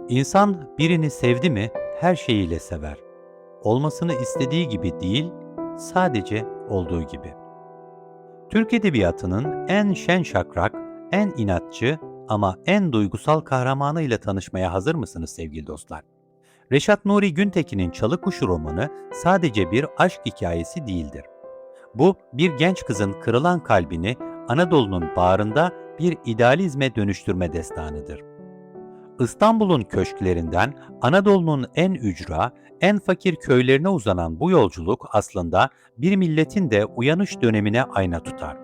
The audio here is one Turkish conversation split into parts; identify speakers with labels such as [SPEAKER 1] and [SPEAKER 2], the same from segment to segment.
[SPEAKER 1] İnsan birini sevdi mi her şeyiyle sever. Olmasını istediği gibi değil, sadece olduğu gibi. Türk Edebiyatı'nın en şen şakrak, en inatçı ama en duygusal kahramanıyla tanışmaya hazır mısınız sevgili dostlar? Reşat Nuri Güntekin'in Çalı Kuşu romanı sadece bir aşk hikayesi değildir. Bu, bir genç kızın kırılan kalbini Anadolu'nun bağrında bir idealizme dönüştürme destanıdır. İstanbul'un köşklerinden Anadolu'nun en ücra, en fakir köylerine uzanan bu yolculuk aslında bir milletin de uyanış dönemine ayna tutar.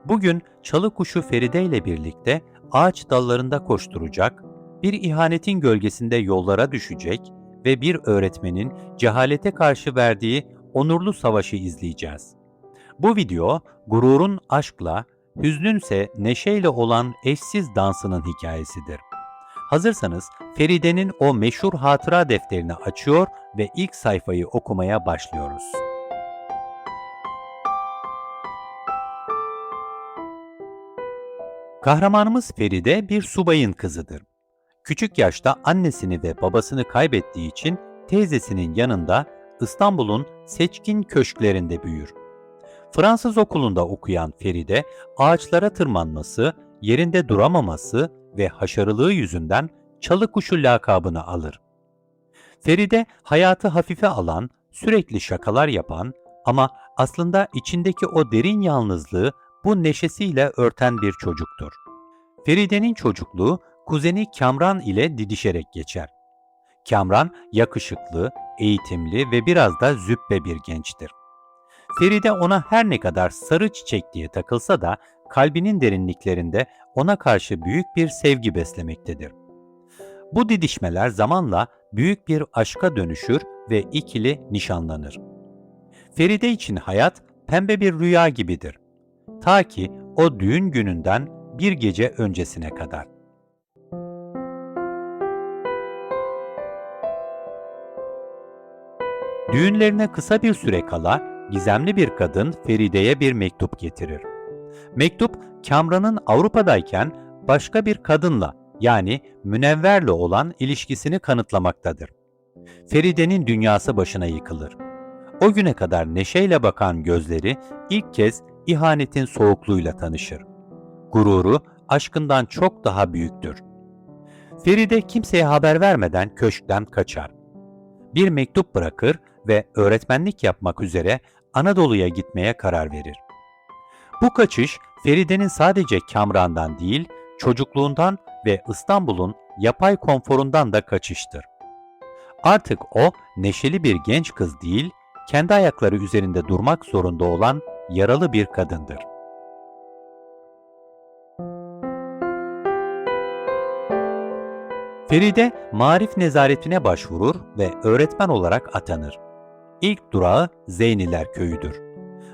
[SPEAKER 1] Bugün çalı kuşu Feride ile birlikte ağaç dallarında koşturacak, bir ihanetin gölgesinde yollara düşecek ve bir öğretmenin cehalete karşı verdiği onurlu savaşı izleyeceğiz. Bu video, gururun aşkla, hüznünse neşeyle olan eşsiz dansının hikayesidir. Hazırsanız Feride'nin o meşhur hatıra defterini açıyor ve ilk sayfayı okumaya başlıyoruz. Kahramanımız Feride bir subayın kızıdır. Küçük yaşta annesini ve babasını kaybettiği için teyzesinin yanında İstanbul'un seçkin köşklerinde büyür. Fransız okulunda okuyan Feride, ağaçlara tırmanması, yerinde duramaması ve haşarılığı yüzünden çalı kuşu lakabını alır. Feride hayatı hafife alan, sürekli şakalar yapan ama aslında içindeki o derin yalnızlığı bu neşesiyle örten bir çocuktur. Feride'nin çocukluğu kuzeni Kamran ile didişerek geçer. Kamran yakışıklı, eğitimli ve biraz da züppe bir gençtir. Feride ona her ne kadar sarı çiçek diye takılsa da kalbinin derinliklerinde ona karşı büyük bir sevgi beslemektedir. Bu didişmeler zamanla büyük bir aşka dönüşür ve ikili nişanlanır. Feride için hayat pembe bir rüya gibidir. Ta ki o düğün gününden bir gece öncesine kadar. Düğünlerine kısa bir süre kala gizemli bir kadın Feride'ye bir mektup getirir. Mektup, Kamran'ın Avrupa'dayken başka bir kadınla yani Münevver'le olan ilişkisini kanıtlamaktadır. Feride'nin dünyası başına yıkılır. O güne kadar neşeyle bakan gözleri ilk kez ihanetin soğukluğuyla tanışır. Gururu aşkından çok daha büyüktür. Feride kimseye haber vermeden köşkten kaçar. Bir mektup bırakır ve öğretmenlik yapmak üzere Anadolu'ya gitmeye karar verir. Bu kaçış Feride'nin sadece Kamran'dan değil, çocukluğundan ve İstanbul'un yapay konforundan da kaçıştır. Artık o neşeli bir genç kız değil, kendi ayakları üzerinde durmak zorunda olan yaralı bir kadındır. Feride, marif nezaretine başvurur ve öğretmen olarak atanır. İlk durağı Zeyniler köyüdür.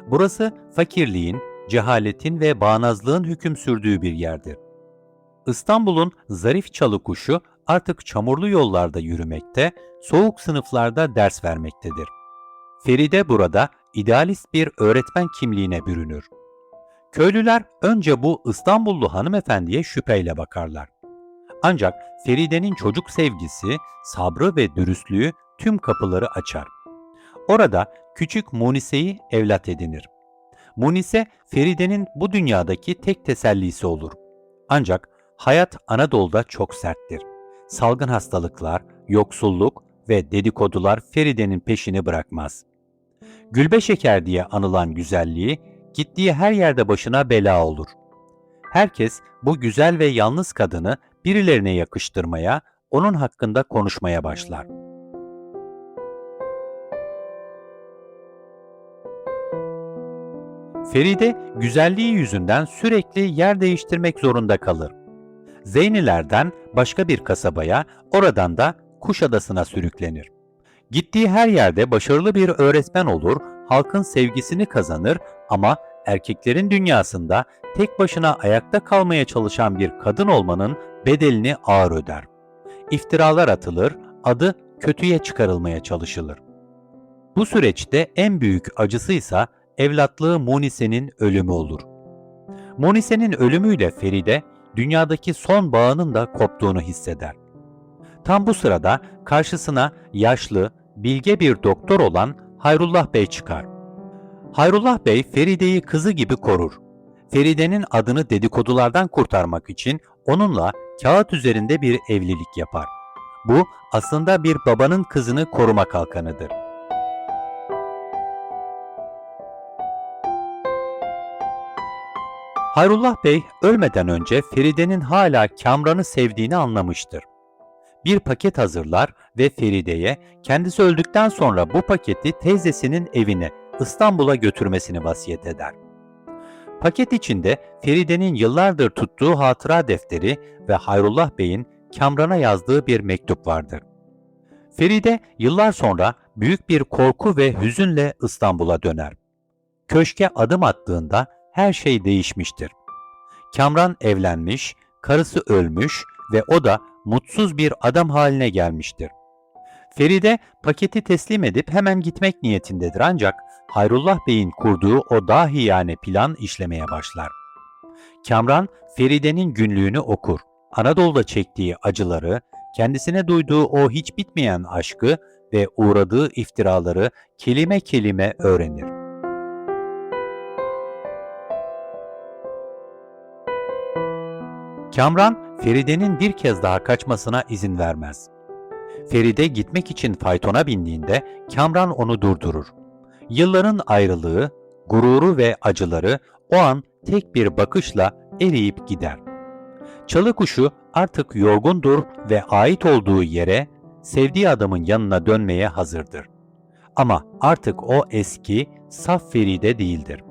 [SPEAKER 1] Burası fakirliğin, cehaletin ve bağnazlığın hüküm sürdüğü bir yerdir. İstanbul'un zarif çalı kuşu artık çamurlu yollarda yürümekte, soğuk sınıflarda ders vermektedir. Feride burada idealist bir öğretmen kimliğine bürünür. Köylüler önce bu İstanbullu hanımefendiye şüpheyle bakarlar. Ancak Feride'nin çocuk sevgisi, sabrı ve dürüstlüğü tüm kapıları açar. Orada küçük Munise'yi evlat edinir. Munise, Feride'nin bu dünyadaki tek tesellisi olur. Ancak hayat Anadolu'da çok serttir. Salgın hastalıklar, yoksulluk ve dedikodular Feride'nin peşini bırakmaz. Gülbe şeker diye anılan güzelliği, gittiği her yerde başına bela olur. Herkes bu güzel ve yalnız kadını birilerine yakıştırmaya, onun hakkında konuşmaya başlar. Feride, güzelliği yüzünden sürekli yer değiştirmek zorunda kalır. Zeynilerden başka bir kasabaya, oradan da Kuşadası'na sürüklenir. Gittiği her yerde başarılı bir öğretmen olur, halkın sevgisini kazanır ama erkeklerin dünyasında tek başına ayakta kalmaya çalışan bir kadın olmanın bedelini ağır öder. İftiralar atılır, adı kötüye çıkarılmaya çalışılır. Bu süreçte en büyük acısıysa evlatlığı Munise'nin ölümü olur. Munise'nin ölümüyle Feride, dünyadaki son bağının da koptuğunu hisseder. Tam bu sırada karşısına yaşlı, bilge bir doktor olan Hayrullah Bey çıkar. Hayrullah Bey Feride'yi kızı gibi korur. Feride'nin adını dedikodulardan kurtarmak için onunla kağıt üzerinde bir evlilik yapar. Bu aslında bir babanın kızını koruma kalkanıdır. Hayrullah Bey ölmeden önce Feride'nin hala Kamran'ı sevdiğini anlamıştır. Bir paket hazırlar ve Feride'ye kendisi öldükten sonra bu paketi teyzesinin evine İstanbul'a götürmesini vasiyet eder. Paket içinde Feride'nin yıllardır tuttuğu hatıra defteri ve Hayrullah Bey'in Kamran'a yazdığı bir mektup vardır. Feride yıllar sonra büyük bir korku ve hüzünle İstanbul'a döner. Köşke adım attığında her şey değişmiştir. Kamran evlenmiş, karısı ölmüş ve o da mutsuz bir adam haline gelmiştir. Feride paketi teslim edip hemen gitmek niyetindedir ancak Hayrullah Bey'in kurduğu o dahiyane plan işlemeye başlar. Kamran, Feride'nin günlüğünü okur. Anadolu'da çektiği acıları, kendisine duyduğu o hiç bitmeyen aşkı ve uğradığı iftiraları kelime kelime öğrenir. Kamran, Feride'nin bir kez daha kaçmasına izin vermez. Feride gitmek için faytona bindiğinde Kamran onu durdurur. Yılların ayrılığı, gururu ve acıları o an tek bir bakışla eriyip gider. Çalı kuşu artık yorgundur ve ait olduğu yere, sevdiği adamın yanına dönmeye hazırdır. Ama artık o eski, saf Feride değildir.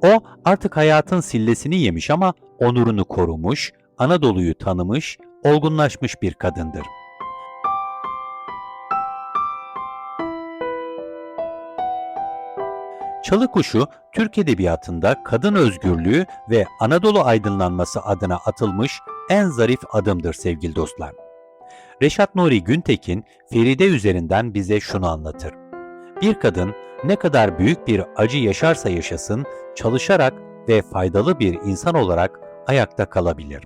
[SPEAKER 1] O artık hayatın sillesini yemiş ama onurunu korumuş, Anadolu'yu tanımış, olgunlaşmış bir kadındır. Çalı Kuşu, Türk Edebiyatı'nda kadın özgürlüğü ve Anadolu aydınlanması adına atılmış en zarif adımdır sevgili dostlar. Reşat Nuri Güntekin, Feride üzerinden bize şunu anlatır. Bir kadın ne kadar büyük bir acı yaşarsa yaşasın, çalışarak ve faydalı bir insan olarak ayakta kalabilir.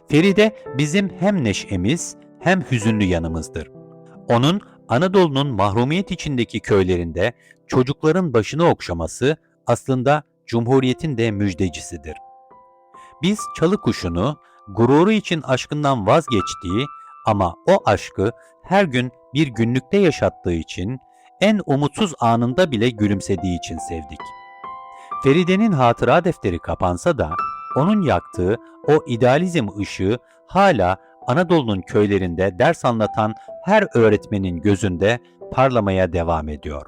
[SPEAKER 1] Feride bizim hem neşemiz hem hüzünlü yanımızdır. Onun Anadolu'nun mahrumiyet içindeki köylerinde çocukların başını okşaması aslında Cumhuriyet'in de müjdecisidir. Biz Çalı Kuşu'nu gururu için aşkından vazgeçtiği ama o aşkı her gün bir günlükte yaşattığı için, en umutsuz anında bile gülümsediği için sevdik. Feride'nin hatıra defteri kapansa da onun yaktığı o idealizm ışığı hala Anadolu'nun köylerinde ders anlatan her öğretmenin gözünde parlamaya devam ediyor.